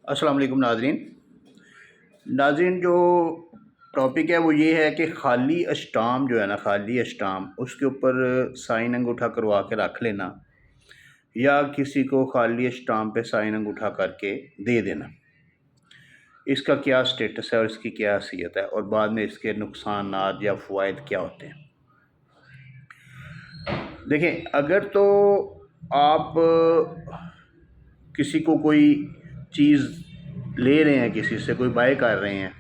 अस्सलाम वालेकुम नाज़रीन, जो टॉपिक है वो ये है कि खाली अस्टाम जो है ना, खाली अस्टाम उसके ऊपर साइन अंगूठा करवा के रख लेना या किसी को खाली अस्टाम पे साइन अंगूठा करके दे देना, इसका क्या स्टेटस है और इसकी क्या हैसियत है और बाद में इसके नुकसानात या फ़वाइद क्या होते हैं। देखें, अगर तो आप किसी को कोई चीज़ ले रहे हैं, किसी से कोई बाय कर रहे हैं,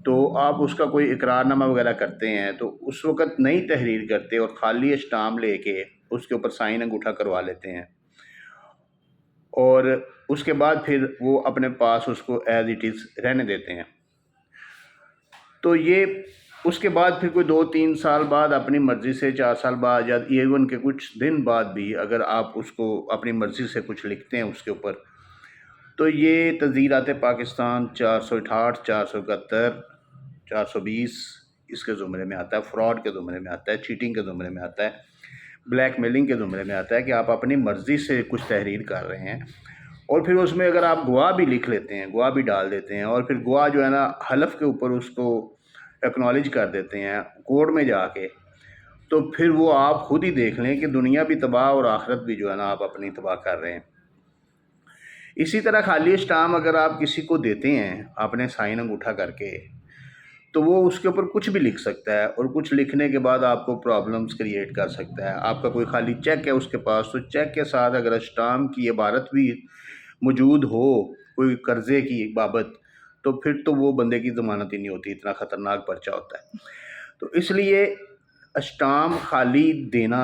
तो आप उसका कोई इकरारनामा वगैरह करते हैं, तो उस वक़्त नहीं तहरीर करते और ख़ाली स्टाम्प लेके उसके ऊपर साइन अंगूठा करवा लेते हैं और उसके बाद फिर वो अपने पास उसको एज़ इट इज़ रहने देते हैं। तो ये उसके बाद फिर कोई 2-3 साल बाद अपनी मर्ज़ी से, 4 साल बाद या इवन के कुछ दिन बाद भी अगर आप उसको अपनी मर्ज़ी से कुछ लिखते हैं उसके ऊपर, तो ये तज़ीरात पाकिस्तान 468, 471, 420 इसके ज़ुमरे में आता है, फ्रॉड के ज़ुमरे में आता है, चीटिंग के ज़ुमरे में आता है, ब्लैक मेलिंग के ज़ुमरे में आता है कि आप अपनी मर्ज़ी से कुछ तहरीर कर रहे हैं और फिर उसमें अगर आप गवाह भी लिख लेते हैं, गवाह भी डाल देते हैं और फिर गवाह जो है ना हलफ के ऊपर उसको एक्नॉलेज कर देते हैं कोर्ट में जाके, तो फिर वो आप खुद ही देख लें कि दुनिया भी तबाह और आखिरत भी जो है ना आप अपनी तबाह कर रहे हैं। इसी तरह खाली स्टाम्प अगर आप किसी को देते हैं आपने साइन अंगूठा करके, तो वो उसके ऊपर कुछ भी लिख सकता है और कुछ लिखने के बाद आपको प्रॉब्लम्स क्रिएट कर सकता है। आपका कोई खाली चेक है उसके पास, तो चेक के साथ अगर स्टाम्प की इबारत भी मौजूद हो कोई कर्ज़े की बाबत, तो फिर तो वो बंदे की ज़मानत ही नहीं होती, इतना ख़तरनाक पर्चा होता है। तो इसलिए स्टाम्प खाली देना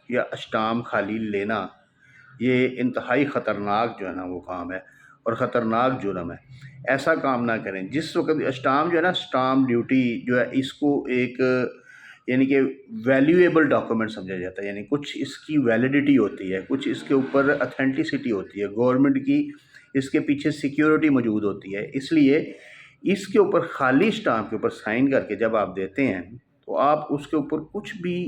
या स्टाम्प खाली लेना ये इंतहाई ख़तरनाक जो है ना वो काम है और ख़तरनाक जुर्म है। ऐसा काम ना करें। जिस वक़्त स्टाम्प जो है ना, स्टाम्प ड्यूटी जो है, इसको एक यानी कि वैल्यूएबल डॉक्यूमेंट समझा जाता है, यानी कुछ इसकी वैलिडिटी होती है, कुछ इसके ऊपर ऑथेंटिसिटी होती है, गवर्नमेंट की इसके पीछे सिक्योरिटी मौजूद होती है। इसलिए इसके ऊपर खाली स्टाम्प के ऊपर साइन करके जब आप देते हैं, तो आप उसके ऊपर कुछ भी,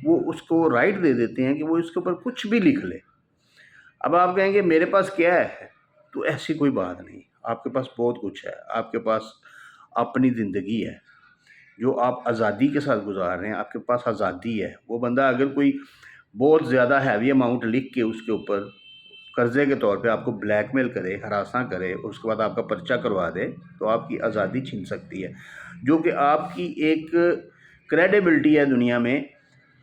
वो उसको राइट दे देते हैं कि वो इसके ऊपर कुछ भी लिख ले। अब आप कहेंगे मेरे पास क्या है, तो ऐसी कोई बात नहीं, आपके पास बहुत कुछ है। आपके पास अपनी ज़िंदगी है जो आप आज़ादी के साथ गुजार रहे हैं, आपके पास आज़ादी है। वो बंदा अगर कोई बहुत ज़्यादा हैवी अमाउंट लिख के उसके ऊपर कर्ज़े के तौर पे आपको ब्लैकमेल करे, हरासा करे, उसके बाद आपका पर्चा करवा दे, तो आपकी आज़ादी छीन सकती है, जो कि आपकी एक क्रेडिबिलिटी है दुनिया में,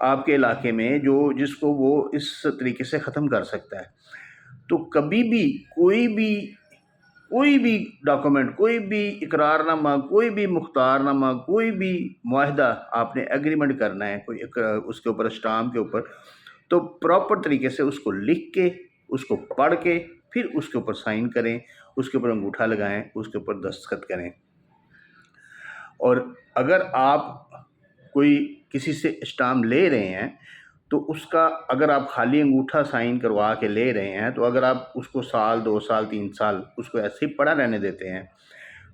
आपके इलाके में, जो जिसको वो इस तरीके से ख़त्म कर सकता है। तो कभी भी कोई भी डॉक्यूमेंट, कोई भी इकरारनामा, कोई भी मुख्तारनामा, कोई भी मुआहदा आपने एग्रीमेंट करना है कोई उसके ऊपर स्टाम्प के ऊपर, तो प्रॉपर तरीके से उसको लिख के, उसको पढ़ के, फिर उसके ऊपर साइन करें, उसके ऊपर अंगूठा लगाएं, उसके ऊपर दस्तखत करें। और अगर आप कोई किसी से स्टाम्प ले रहे हैं, तो उसका अगर आप खाली अंगूठा साइन करवा के ले रहे हैं, तो अगर आप उसको साल, 2 साल, 3 साल उसको ऐसे ही पड़ा रहने देते हैं,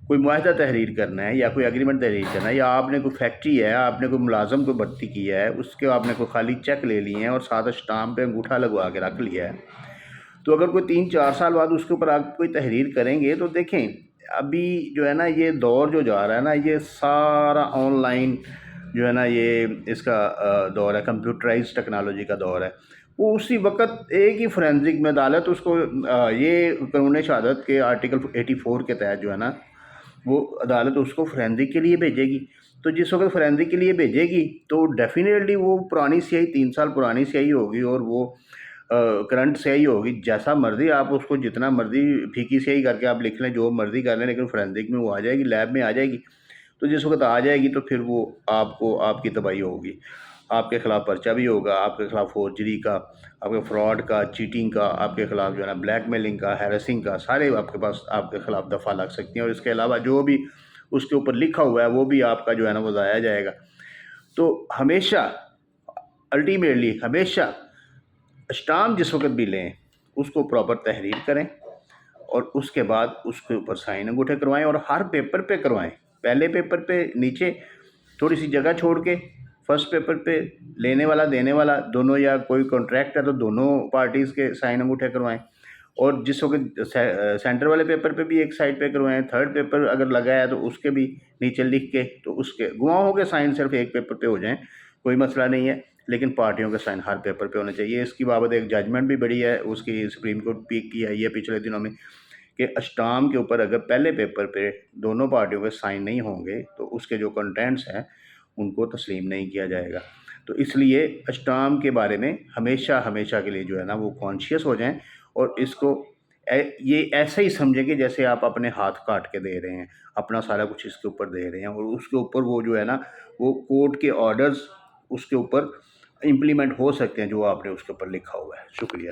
कोई मुआहदा तहरीर करना है या कोई एग्रीमेंट तहरीर करना है, या आपने कोई फैक्ट्री है, आपने कोई मुलाजम को भर्ती किया है, उसके आपने कोई खाली चेक ले लिए हैं और साथ स्टाम्प पे अंगूठा लगवा के रख लिया है, तो अगर कोई 3-4 साल बाद उसके ऊपर आप कोई तहरीर करेंगे, तो देखें अभी जो है ना ये दौर जो जा रहा है ना, ये सारा ऑनलाइन जो है ना, ये इसका दौर है, कंप्यूटराइज्ड टेक्नोलॉजी का दौर है। वो उसी वक्त एक ही फोरेंसिक में अदालत उसको ये कानून शहादत के आर्टिकल 84 के तहत जो है ना, वो अदालत उसको फोरेंसिक के लिए भेजेगी। तो जिस वक्त फोरेंसिक के लिए भेजेगी, तो डेफिनेटली वो पुरानी स्याही, 3 साल पुरानी स्याही होगी और वो करंट स्याही होगी। जैसा मर्ज़ी आप उसको जितना मर्ज़ी फीकी स्याही करके आप लिख लें, जो मर्ज़ी कर लें, लेकिन फोरेंसिक में वो आ जाएगी, लैब में आ जाएगी। तो जिस वक्त आ जाएगी, तो फिर वो आपको, आपकी तबाही होगी, आपके ख़िलाफ़ पर्चा भी होगा, आपके ख़िलाफ़ फोर्जरी का, आपके फ्रॉड का, चीटिंग का, आपके ख़िलाफ़ जो है ना ब्लैकमेलिंग का, हैरेसिंग का, सारे आपके पास आपके ख़िलाफ़ दफ़ा लग सकती हैं और इसके अलावा जो भी उसके ऊपर लिखा हुआ है वो भी आपका जो है ना वो ज़ाया जाएगा। तो हमेशा, अल्टीमेटली हमेशा स्टाम्प जिस वक्त भी लें, उसको प्रॉपर तहरीर करें और उसके बाद उसके ऊपर साइन अंगूठे करवाएं और हर पेपर पे करवाएं। पहले पेपर पे नीचे थोड़ी सी जगह छोड़ के, फर्स्ट पेपर पे लेने वाला देने वाला दोनों, या कोई कॉन्ट्रैक्ट है तो दोनों पार्टीज़ के साइन अंगूठे करवाएं اور جس وقت سینٹر والے پیپر پہ بھی ایک سائڈ پہ کروائیں، تھرڈ پیپر اگر لگا ہے تو اس کے بھی نیچے لکھ کے، تو اس کے گواہوں کے سائن صرف ایک پیپر پہ ہو جائیں، کوئی مسئلہ نہیں ہے، لیکن پارٹیوں کے سائن ہر پیپر پہ ہونے چاہیے۔ اس کی بابت ایک ججمنٹ بھی بڑی ہے، اس کی سپریم کورٹ پیک کی آئی ہے پچھلے دنوں میں، کہ اسٹامپ کے اوپر اگر پہلے پیپر پہ دونوں پارٹیوں کے سائن نہیں ہوں گے تو اس کے جو کنٹینٹس ہیں ان کو تسلیم نہیں کیا جائے گا۔ تو اس لیے اسٹامپ کے بارے میں ہمیشہ کے لیے جو ہے نا وہ کانشیس ہو جائیں، اور اس کو یہ ایسا ہی سمجھیں کہ جیسے آپ اپنے ہاتھ کاٹ کے دے رہے ہیں، اپنا سارا کچھ اس کے اوپر دے رہے ہیں، اور اس کے اوپر وہ جو ہے نا وہ کورٹ کے آرڈرز اس کے اوپر امپلیمنٹ ہو سکتے ہیں جو آپ نے اس کے اوپر لکھا ہوا ہے۔ شکریہ۔